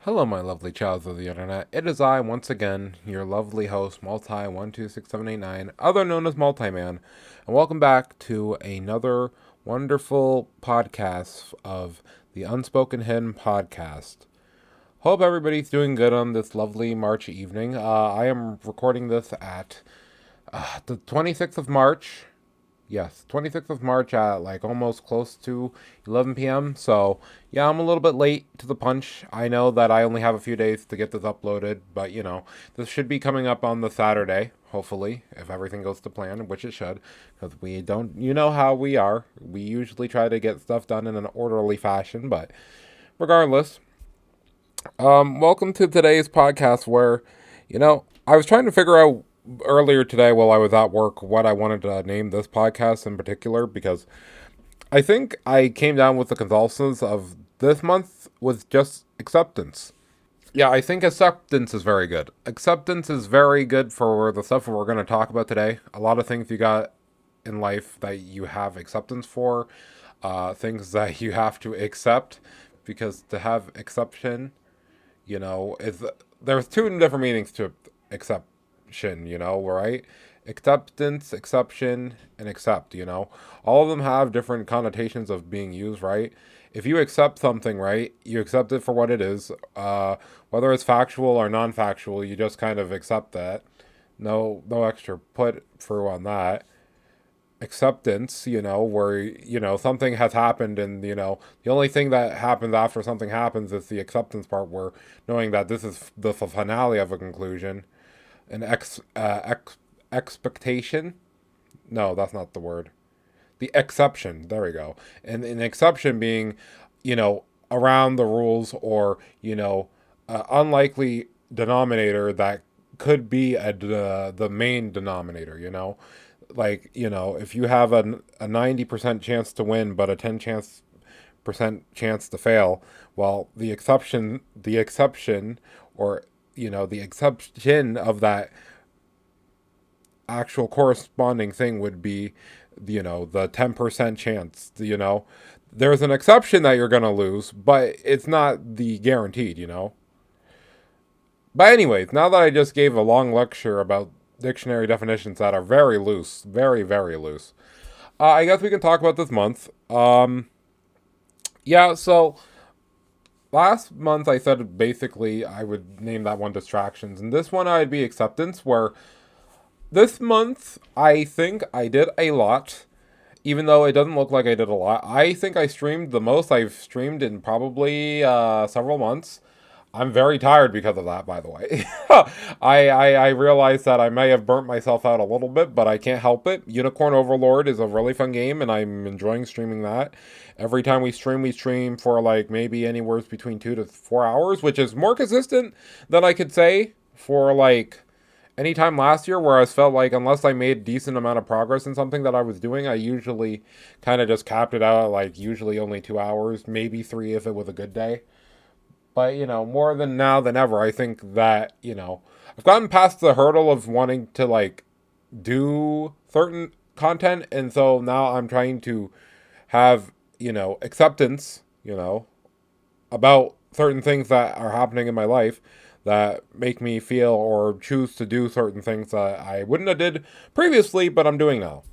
Hello, my lovely childs of the internet. It is I, once again, your lovely host, Multi126789, other known as Multi-Man, and welcome back to another wonderful podcast of the Unspoken Hyimm podcast. Hope everybody's doing good on this lovely March evening. I am recording this at the 26th of March. Yes, 26th of March at like almost close to 11 p.m. So, yeah, I'm a little bit late to the punch. I know that I only have a few days to get this uploaded, but this should be coming up on the Saturday, hopefully, if everything goes to plan, which it should, because we don't, you know how we are. We usually try to get stuff done in an orderly fashion, but regardless, welcome to today's podcast where, I was trying to figure out earlier today while I was at work what I wanted to name this podcast in particular, because I think I came down with the consensus of this month was just acceptance. Yeah, I think acceptance is very good. Acceptance is very good for the stuff we're going to talk about today. A lot of things you got in life that you have acceptance for, things that you have to accept, because to have exception, is there's two different meanings to exception, right? Acceptance, exception, and accept, all of them have different connotations of being used, right? If you accept something, right, you accept it for what it is, whether it's factual or non-factual, you just kind of accept that. No extra put through on that. Acceptance, where, something has happened, and, the only thing that happens after something happens is the acceptance part, where knowing that this is the finale of a conclusion. An expectation. No, that's not the word. The exception. There we go. And an exception being, around the rules, or, unlikely denominator that could be the main denominator, Like, if you have a 90% chance to win, but a 10% chance to fail, well, the exception, or, the exception of that actual corresponding thing would be, the 10% chance, there's an exception that you're going to lose, but it's not the guaranteed. But anyways, now that I just gave a long lecture about dictionary definitions that are very loose, very, very loose, I guess we can talk about this month. Yeah, so last month I said basically I would name that one distractions, and this one I'd be acceptance, where this month I think I did a lot, even though it doesn't look like I did a lot. I think I streamed the most I've streamed in probably several months. I'm very tired because of that, by the way. I realized that I may have burnt myself out a little bit, but I can't help it. Unicorn Overlord is a really fun game, and I'm enjoying streaming that. Every time we stream for like maybe anywhere between 2 to 4 hours, which is more consistent than I could say for like anytime last year, where I felt like unless I made a decent amount of progress in something that I was doing, I usually kind of just capped it out at like usually only 2 hours, maybe 3 if it was a good day. But, more than now than ever, I think that, I've gotten past the hurdle of wanting to, like, do certain content. And so now I'm trying to have, acceptance, about certain things that are happening in my life that make me feel or choose to do certain things that I wouldn't have did previously, but I'm doing now.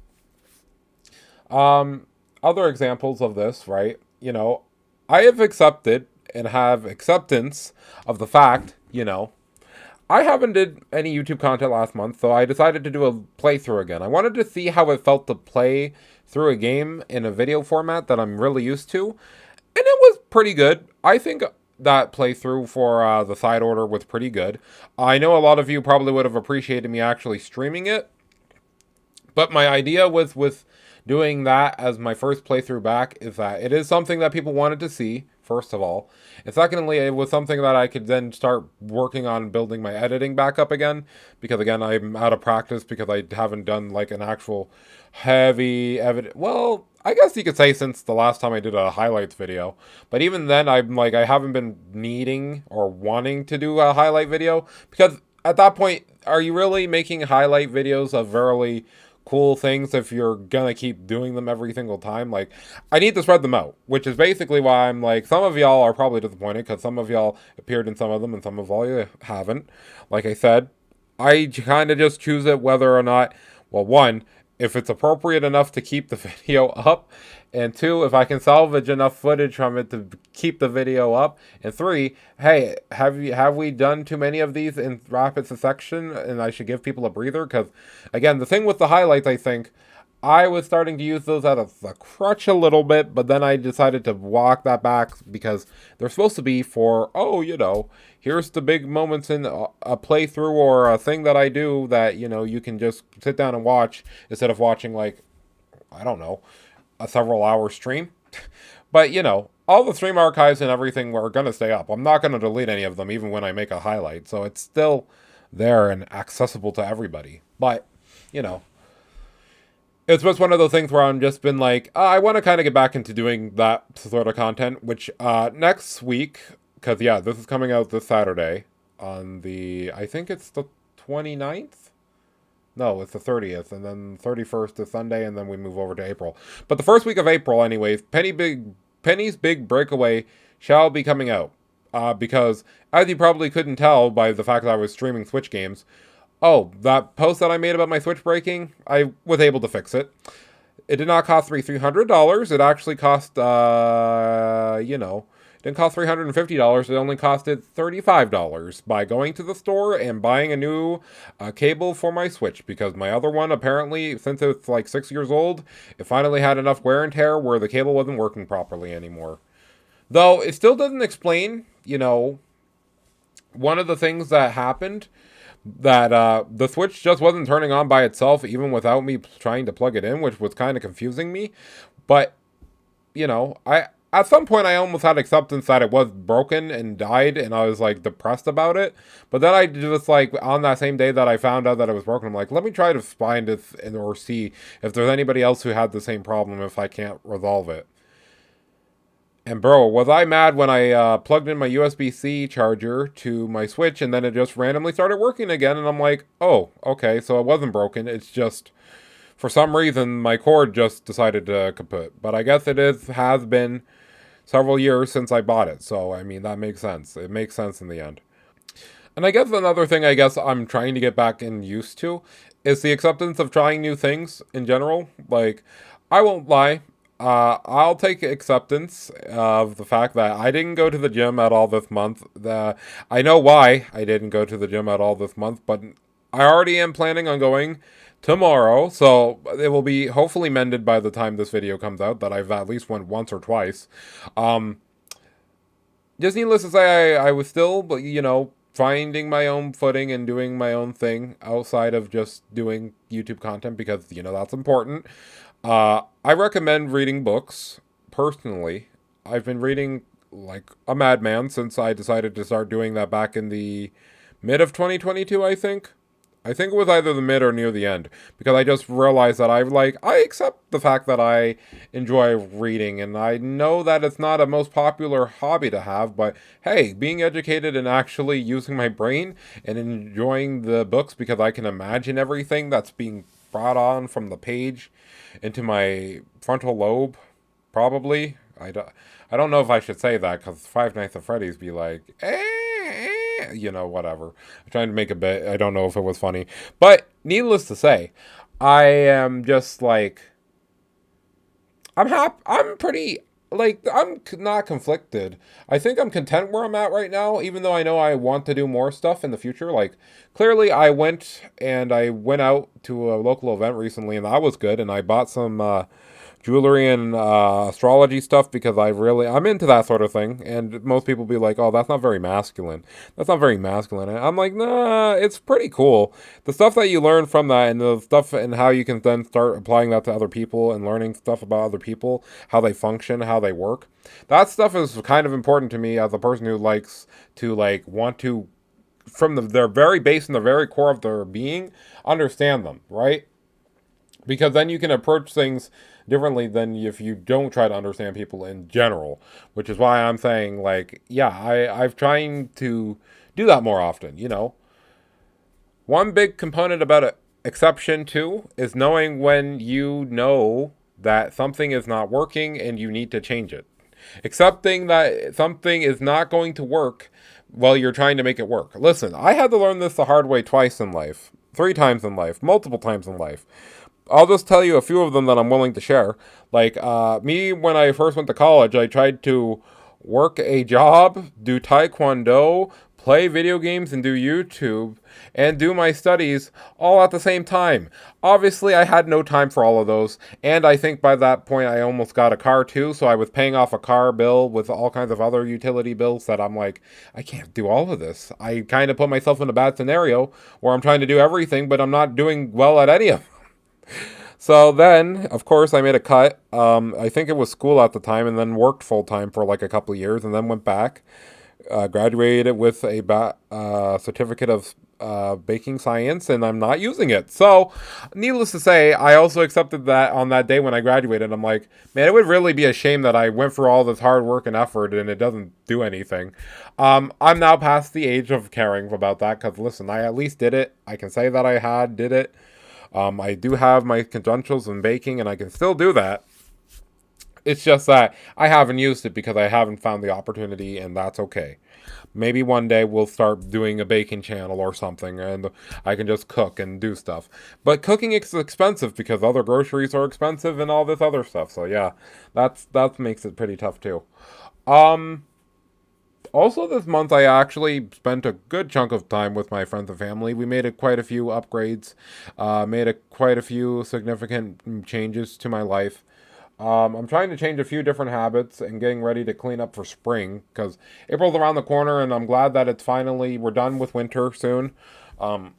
Other examples of this, right? I have accepted and have acceptance of the fact, I haven't did any YouTube content last month, so I decided to do a playthrough again. I wanted to see how it felt to play through a game in a video format that I'm really used to, and it was pretty good. I think that playthrough for the side order was pretty good. I know a lot of you probably would have appreciated me actually streaming it, but my idea with doing that as my first playthrough back is that it is something that people wanted to see, first of all. And secondly, it was something that I could then start working on building my editing back up again. Because again, I'm out of practice because I haven't done like an actual heavy well, I guess you could say since the last time I did a highlights video. But even then, I haven't been needing or wanting to do a highlight video. Because at that point, are you really making highlight videos of very cool things if you're gonna keep doing them every single time. Like, I need to spread them out, which is basically why I'm like, some of y'all are probably disappointed because some of y'all appeared in some of them and some of you haven't. Like I said, I kind of just choose it whether or not, well, one, if it's appropriate enough to keep the video up, and two, if I can salvage enough footage from it to keep the video up, and three, hey, have we done too many of these in rapid succession, and I should give people a breather? Because again, the thing with the highlights, I think I was starting to use those as a crutch a little bit, but then I decided to walk that back because they're supposed to be for, oh, here's the big moments in a playthrough or a thing that I do that, you can just sit down and watch instead of watching, like, I don't know, a several hour stream. But, all the stream archives and everything were going to stay up. I'm not going to delete any of them even when I make a highlight. So it's still there and accessible to everybody. But, it's just one of those things where I'm just been like, I want to kind of get back into doing that sort of content, which next week, because this is coming out this Saturday on I think it's the 29th? No, it's the 30th, and then 31st is Sunday, and then we move over to April. But the first week of April, anyways, Penny's Big Breakaway shall be coming out. Because, as you probably couldn't tell by the fact that I was streaming Switch games, oh, that post that I made about my Switch breaking, I was able to fix it. It did not cost me $300. It actually cost, it didn't cost $350. It only costed $35 by going to the store and buying a new cable for my Switch. Because my other one, apparently, since it's like 6 years old, it finally had enough wear and tear where the cable wasn't working properly anymore. Though, it still doesn't explain, one of the things that happened, that the Switch just wasn't turning on by itself even without me trying to plug it in, which was kind of confusing me. But, at some point I almost had acceptance that it was broken and died, and I was like depressed about it. But then I just like, on that same day that I found out that it was broken, I'm like, let me try to find it or see if there's anybody else who had the same problem if I can't resolve it. And bro, was I mad when I plugged in my USB-C charger to my Switch and then it just randomly started working again, and I'm like, oh, okay, so it wasn't broken, it's just, for some reason, my cord just decided to kaput. But I guess has been several years since I bought it, so, I mean, that makes sense. It makes sense in the end. And I guess another thing I'm trying to get back and used to is the acceptance of trying new things in general. Like, I won't lie, I'll take acceptance of the fact that I didn't go to the gym at all this month. I know why I didn't go to the gym at all this month, but I already am planning on going tomorrow, so it will be hopefully mended by the time this video comes out, that I've at least went once or twice. Just needless to say, I was still, but finding my own footing and doing my own thing outside of just doing YouTube content, because, that's important. I recommend reading books, personally. I've been reading like a madman since I decided to start doing that back in the mid of 2022, I think. I think it was either the mid or near the end, because I just realized that I accept the fact that I enjoy reading, and I know that it's not a most popular hobby to have, but hey, being educated and actually using my brain and enjoying the books because I can imagine everything that's being brought on from the page into my frontal lobe, probably. I don't know if I should say that, because Five Nights at Freddy's be like, whatever. I'm trying to make a bit. I don't know if it was funny. But needless to say, I am just like, I'm happy. I'm pretty, like, I'm not conflicted. I think I'm content where I'm at right now, even though I know I want to do more stuff in the future. Like, clearly I went out to a local event recently, and that was good, and I bought some jewelry and astrology stuff because I'm into that sort of thing. And most people be like, oh, that's not very masculine. That's not very masculine. And I'm like, nah, it's pretty cool. The stuff that you learn from that, and the stuff and how you can then start applying that to other people and learning stuff about other people, how they function, how they work. That stuff is kind of important to me as a person who likes to want to, from their very base and the very core of their being, understand them, right? Because then you can approach things differently than if you don't try to understand people in general. Which is why I'm saying, I've trying to do that more often, One big component about exception to is knowing when you know that something is not working and you need to change it. Accepting that something is not going to work while you're trying to make it work. Listen, I had to learn this the hard way twice in life, 3 times in life, multiple times in life. I'll just tell you a few of them that I'm willing to share. Like, me, when I first went to college, I tried to work a job, do taekwondo, play video games, and do YouTube, and do my studies all at the same time. Obviously, I had no time for all of those, and I think by that point I almost got a car too, so I was paying off a car bill with all kinds of other utility bills that I'm like, I can't do all of this. I kind of put myself in a bad scenario where I'm trying to do everything, but I'm not doing well at any of them. So then, of course, I made a cut. I think it was school at the time, and then worked full time for like a couple of years, and then went back. Graduated with a certificate of baking science, and I'm not using it. So, needless to say, I also accepted that on that day when I graduated. I'm like, man, it would really be a shame that I went through all this hard work and effort and it doesn't do anything. I'm now past the age of caring about that because, listen, I at least did it. I can say that did it. I do have my credentials in baking, and I can still do that. It's just that I haven't used it because I haven't found the opportunity, and that's okay. Maybe one day we'll start doing a baking channel or something, and I can just cook and do stuff. But cooking is expensive because other groceries are expensive and all this other stuff. So yeah, that makes it pretty tough too. Also, this month I actually spent a good chunk of time with my friends and family. We made quite a few upgrades, quite a few significant changes to my life. I'm trying to change a few different habits and getting ready to clean up for spring because April's around the corner, and I'm glad that we're done with winter soon.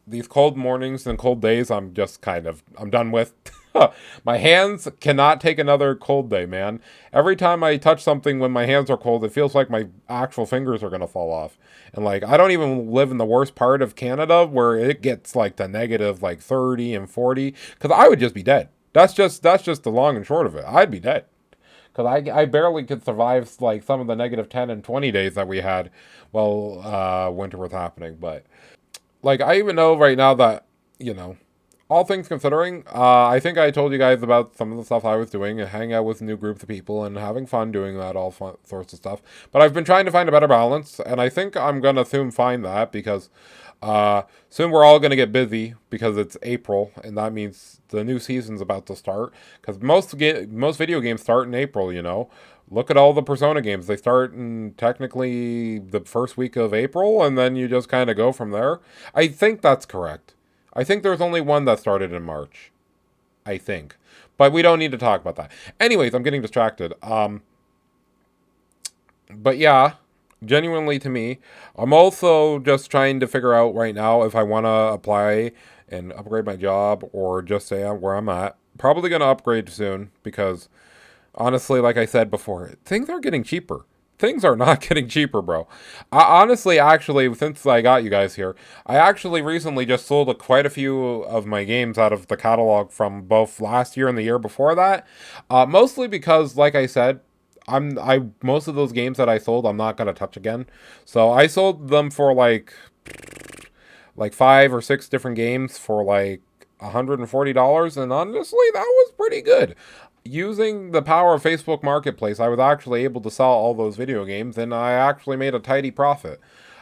These cold mornings and cold days, I'm done with. My hands cannot take another cold day, man. Every time I touch something when my hands are cold, it feels like my actual fingers are going to fall off. And like, I don't even live in the worst part of Canada where it gets like the negative like 30 and 40 because I would just be dead. That's just the long and short of it. I'd be dead. Because I barely could survive like some of the negative 10 and 20 days that we had while winter was happening. But like, I even know right now that, all things considering, I think I told you guys about some of the stuff I was doing and hanging out with new groups of people and having fun doing that, all sorts of stuff. But I've been trying to find a better balance, and I think I'm going to soon find that because soon we're all going to get busy because it's April, and that means the new season's about to start. Because most video games start in April, Look at all the Persona games. They start in technically the first week of April, and then you just kind of go from there. I think that's correct. I think there's only one that started in March. I think. But we don't need to talk about that. Anyways, I'm getting distracted. But yeah, genuinely to me, I'm also just trying to figure out right now if I want to apply and upgrade my job or just stay where I'm at. Probably going to upgrade soon because honestly, like I said before, things are getting cheaper. Things are not getting cheaper, bro. Actually, since I got you guys here, I actually recently just sold quite a few of my games out of the catalog from both last year and the year before that. Mostly because, like I said, most of those games that I sold, I'm not gonna touch again. So I sold them for like 5 or 6 different games for like $140, and honestly, that was pretty good. Using the power of Facebook Marketplace, I was actually able to sell all those video games, and I actually made a tidy profit.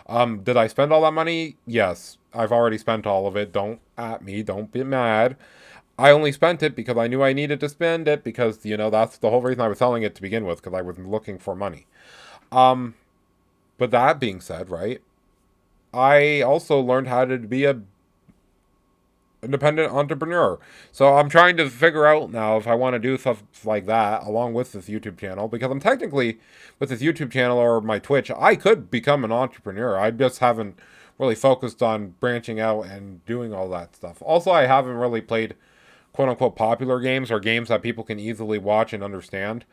Did I spend all that money? Yes. I've already spent all of it. Don't at me. Don't be mad. I only spent it because I knew I needed to spend it because, that's the whole reason I was selling it to begin with, because I was looking for money. But that being said, right, I also learned how to be a independent entrepreneur. So I'm trying to figure out now if I want to do stuff like that along with this YouTube channel, because I'm technically, with this YouTube channel or my Twitch, I could become an entrepreneur. I just haven't really focused on branching out and doing all that stuff. Also, I haven't really played quote unquote popular games or games that people can easily watch and understand.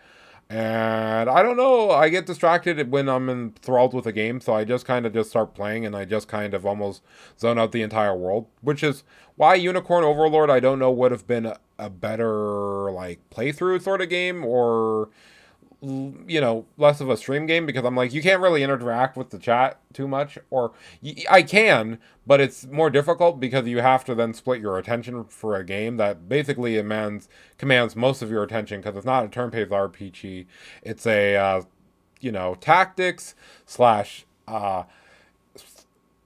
And I don't know, I get distracted when I'm enthralled with a game, so I just kind of just start playing and I just kind of almost zone out the entire world, which is why Unicorn Overlord, I don't know, would have been a better like playthrough sort of game, or less of a stream game because I'm like, you can't really interact with the chat too much, or I can, but it's more difficult because you have to then split your attention for a game that basically commands most of your attention because it's not a turn-based RPG. It's a tactics slash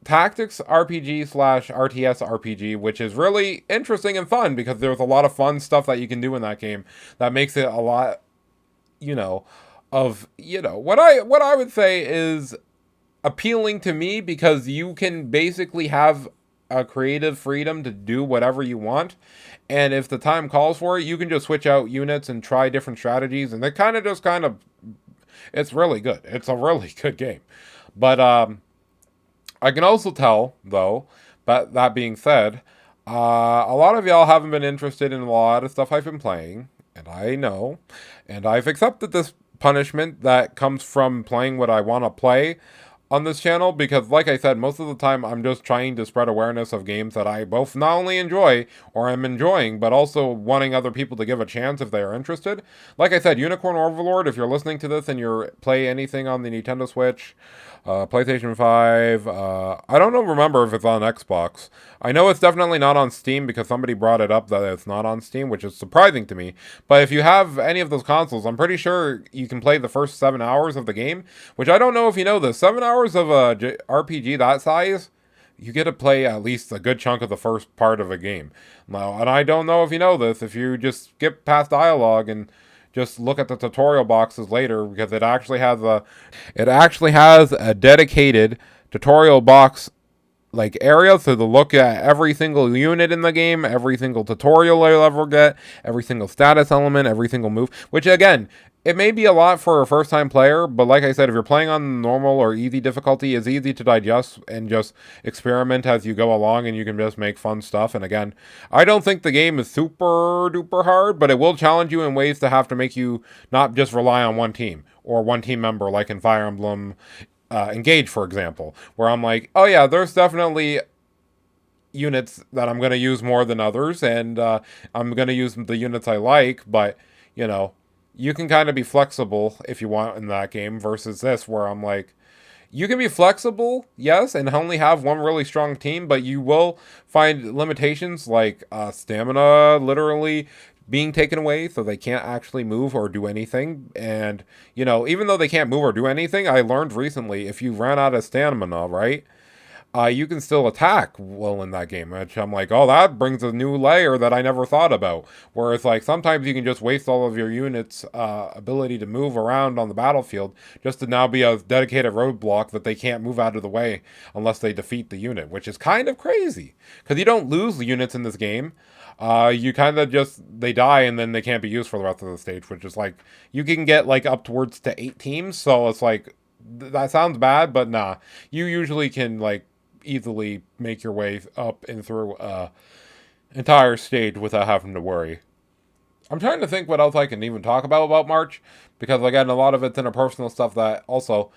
tactics RPG slash RTS RPG, which is really interesting and fun because there's a lot of fun stuff that you can do in that game that makes it a lot, what I would say is appealing to me because you can basically have a creative freedom to do whatever you want. And if the time calls for it, you can just switch out units and try different strategies. And it's really good. It's a really good game. But I can also tell, though, but that being said, a lot of y'all haven't been interested in a lot of stuff I've been playing, and I know, and I've accepted this punishment that comes from playing what I want to play on this channel because, like I said, most of the time I'm just trying to spread awareness of games that I both not only enjoy or am enjoying, but also wanting other people to give a chance if they are interested. Like I said, Unicorn Overlord, if you're listening to this and you play anything on the Nintendo Switch, PlayStation 5. I don't know, remember if it's on Xbox. I know it's definitely not on Steam because somebody brought it up that it's not on Steam, which is surprising to me. But if you have any of those consoles, I'm pretty sure you can play the first 7 hours of the game, which I don't know if you know this. 7 hours of a RPG that size, you get to play at least a good chunk of the first part of a game. Now, and I don't know if you know this, if you just skip past dialogue and just look at the tutorial boxes later because it actually has a dedicated tutorial box like area, so to look at every single unit in the game, every single tutorial you'll ever get, every single status element, every single move, which again, it may be a lot for a first-time player, but like I said, if you're playing on normal or easy difficulty, it's easy to digest and just experiment as you go along, and you can just make fun stuff. And again, I don't think the game is super-duper hard, but it will challenge you in ways to have to make you not just rely on one team or one team member, like in Fire Emblem Engage, for example, where I'm like, oh yeah, there's definitely units that I'm going to use more than others, and I'm going to use the units I like, but, you can kind of be flexible if you want in that game versus this where I'm like, you can be flexible, yes, and only have one really strong team, but you will find limitations like stamina literally being taken away so they can't actually move or do anything. And, even though they can't move or do anything, I learned recently if you ran out of stamina, right? You can still attack well in that game, which I'm like, oh, that brings a new layer that I never thought about. Whereas, like, sometimes you can just waste all of your units' ability to move around on the battlefield just to now be a dedicated roadblock that they can't move out of the way unless they defeat the unit, which is kind of crazy. Because you don't lose the units in this game. You kind of they die and then they can't be used for the rest of the stage, which is like, you can get, like, up towards to 8 teams, so it's like, that sounds bad, but nah. You usually can, like, easily make your way up and through entire stage without having to worry. I'm trying to think what else I can even talk about March, because again, a lot of it's interpersonal stuff that also,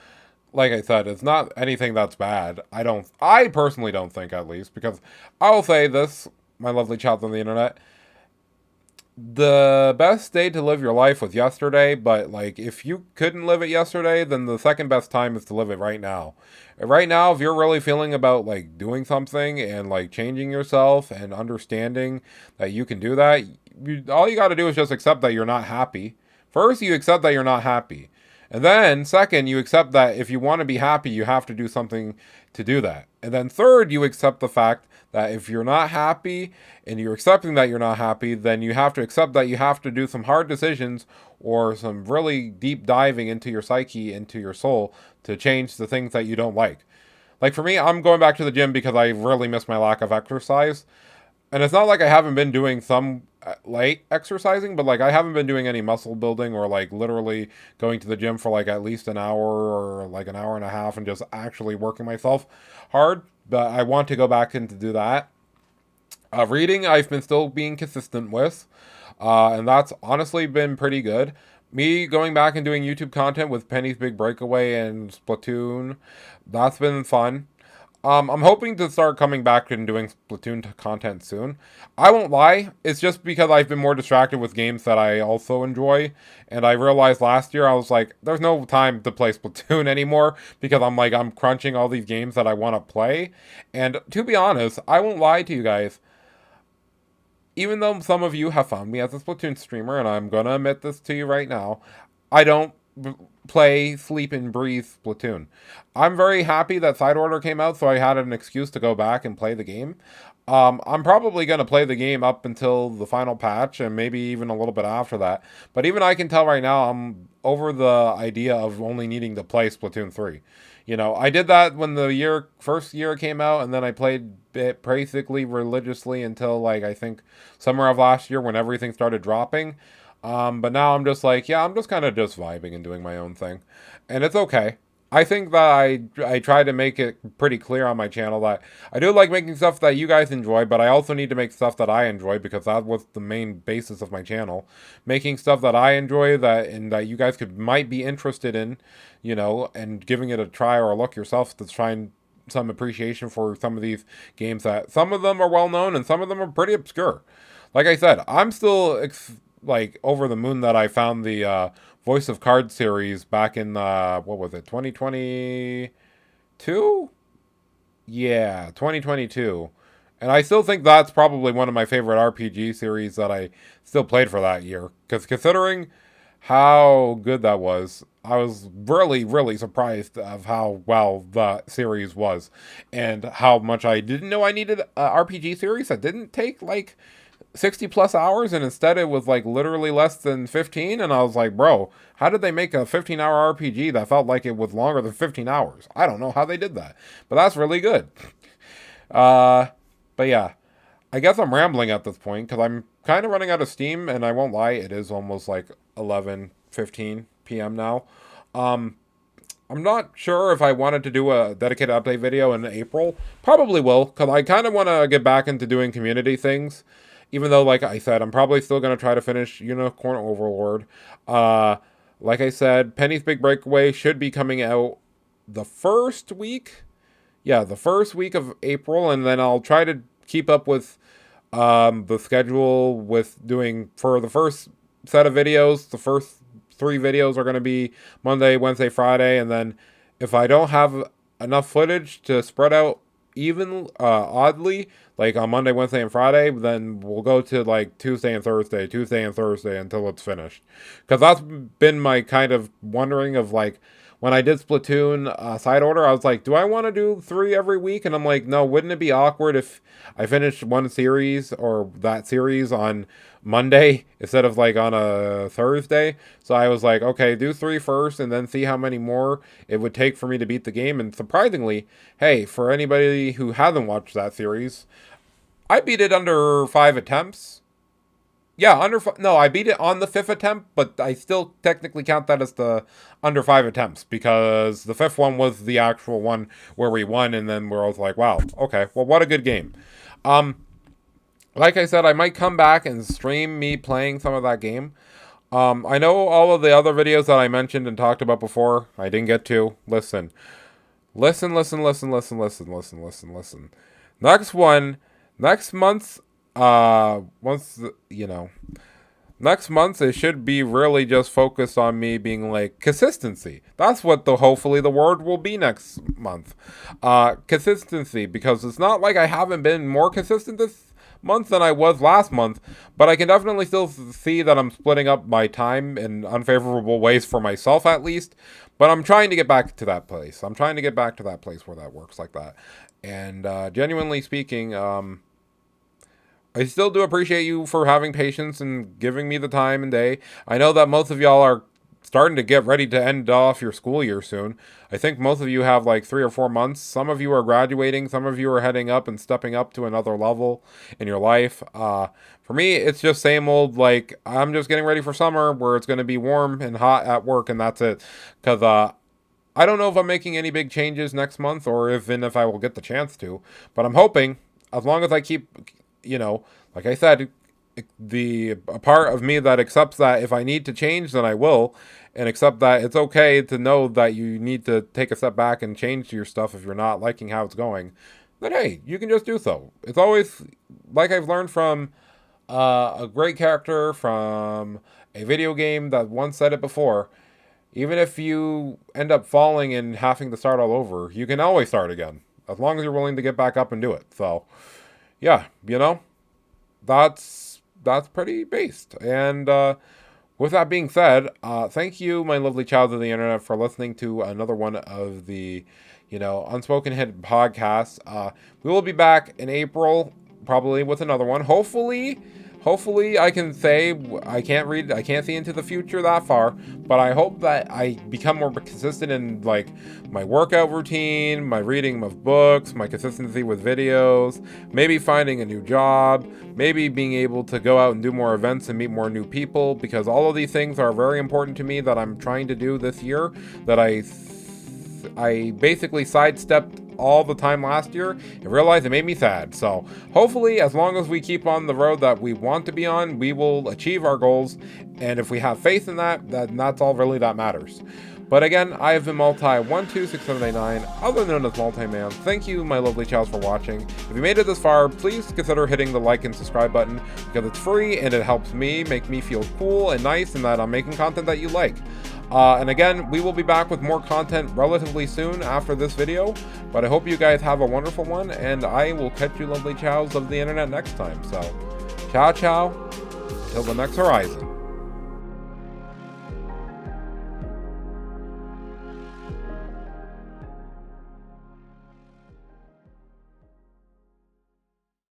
like I said, it's not anything that's bad. I personally don't think, at least, because I'll say this, my lovely child on the internet, the best day to live your life was yesterday, but like if you couldn't live it yesterday, then the second best time is to live it right now. And right now, if you're really feeling about like doing something and like changing yourself and understanding that you can do that, all you got to do is just accept that you're not happy. First, you accept that you're not happy. And then, second, you accept that if you want to be happy, you have to do something to do that. And then third, you accept the fact that if you're not happy and you're accepting that you're not happy, then you have to accept that you have to do some hard decisions or some really deep diving into your psyche, into your soul, to change the things that you don't like. Like for me, I'm going back to the gym because I really miss my lack of exercise. And it's not like I haven't been doing some light exercising, but like I haven't been doing any muscle building or like literally going to the gym for like at least an hour or like an hour and a half and just actually working myself hard. But I want to go back and to do that. Reading, I've been still being consistent with, and that's honestly been pretty good. Me going back and doing YouTube content with Penny's Big Breakaway and Splatoon, that's been fun. I'm hoping to start coming back and doing Splatoon content soon. I won't lie, it's just because I've been more distracted with games that I also enjoy, and I realized last year I was like, there's no time to play Splatoon anymore because I'm crunching all these games that I want to play. And to be honest, I won't lie to you guys, even though some of you have found me as a Splatoon streamer, and I'm gonna admit this to you right now, I don't play, sleep, and breathe Splatoon. I'm very happy that Side Order came out, so I had an excuse to go back and play the game. I'm probably going to play the game up until the final patch, and maybe even a little bit after that. But even I can tell right now, I'm over the idea of only needing to play Splatoon 3. You know, I did that when the first year came out, and then I played it basically religiously until, like, I think summer of last year when everything started dropping. But now I'm just like, yeah, I'm just kind of just vibing and doing my own thing. And it's okay. I think that I try to make it pretty clear on my channel that I do like making stuff that you guys enjoy, but I also need to make stuff that I enjoy because that was the main basis of my channel. Making stuff that I enjoy that you guys might be interested in, you know, and giving it a try or a look yourself to try and some appreciation for some of these games that some of them are well known and some of them are pretty obscure. Like I said, I'm still like over the moon that I found the Voice of Cards series back in what was it, 2022? Yeah, 2022. And I still think that's probably one of my favorite RPG series that I still played for that year. Because considering how good that was, I was really, really surprised of how well the series was. And how much I didn't know I needed an RPG series that didn't take like 60 plus hours, and instead it was like literally less than 15. And I was like, bro, how did they make a 15-hour RPG that felt like it was longer than 15 hours? I don't know how they did that, but that's really good. uh but yeah, I guess I'm rambling at this point because I'm kind of running out of steam, and I won't lie, it is almost like 11:15 p.m. now. um I'm not sure if I wanted to do a dedicated update video in April. Probably will, because I kind of want to get back into doing community things. Even though, like I said, I'm probably still going to try to finish Unicorn Overlord. Uh, like I said, Penny's Big Breakaway should be coming out the first week. Yeah, the first week of April, and then I'll try to keep up with the schedule with doing for the first set of videos. The first three videos are going to be Monday, Wednesday, Friday, and then if I don't have enough footage to spread out oddly, like on Monday, Wednesday, and Friday, then we'll go to like Tuesday and Thursday until it's finished. Because that's been my kind of wondering of like, when I did Splatoon Side Order, I was like, do I want to do 3 every week? And I'm like, no, wouldn't it be awkward if I finished one series or that series on Monday instead of like on a Thursday? So I was like, okay, do 3 first and then see how many more it would take for me to beat the game. And surprisingly, hey, for anybody who hasn't watched that series, I beat it under 5 attempts. Yeah, no, I beat it on the 5th attempt, but I still technically count that as the under 5 attempts because the 5th one was the actual one where we won, and then we're all like, wow, okay, well, what a good game. Um, like I said, I might come back and stream me playing some of that game. I know all of the other videos that I mentioned and talked about before, I didn't get to. Listen. Listen, listen, listen, listen, listen, listen, listen, listen. Next one, next month, next month it should be really just focused on me being like consistency. That's what hopefully the word will be next month. Consistency, because it's not like I haven't been more consistent this month than I was last month, but I can definitely still see that I'm splitting up my time in unfavorable ways for myself at least. But I'm trying to get back to that place. I'm trying to get back to that place where that works like that. And genuinely speaking, I still do appreciate you for having patience and giving me the time and day. I know that most of y'all are starting to get ready to end off your school year soon. I think most of you have like 3 or 4 months. Some of you are graduating. Some of you are heading up and stepping up to another level in your life. For me, it's just same old, like, I'm just getting ready for summer where it's going to be warm and hot at work, and that's it. Because I don't know if I'm making any big changes next month or even if I will get the chance to. But I'm hoping, as long as I keep, like I said, a part of me that accepts that if I need to change, then I will, and accept that it's okay to know that you need to take a step back and change your stuff if you're not liking how it's going. Then hey, you can just do so. It's always like I've learned from a great character from a video game that once said it before. Even if you end up falling and having to start all over, you can always start again, as long as you're willing to get back up and do it. So, yeah, that's pretty based. And with that being said, thank you, my lovely child of the internet, for listening to another one of the, Unspoken Hit podcasts. We will be back in April, probably with another one. Hopefully I can say I can't see into the future that far, but I hope that I become more consistent in like my workout routine, my reading of books, my consistency with videos, maybe finding a new job, maybe being able to go out and do more events and meet more new people, because all of these things are very important to me that I'm trying to do this year, that I basically sidestepped all the time last year and realized it made me sad. So hopefully, as long as we keep on the road that we want to be on, we will achieve our goals. And if we have faith in that, then that's all really that matters. But again, I have been Multi126789, other known as Multi-Man. Thank you, my lovely child, for watching. If you made it this far, please consider hitting the like and subscribe button, because it's free and it helps me, make me feel cool and nice, and that I'm making content that you like. And again, we will be back with more content relatively soon after this video, but I hope you guys have a wonderful one, and I will catch you lovely chows of the internet next time. So, ciao, till the next horizon.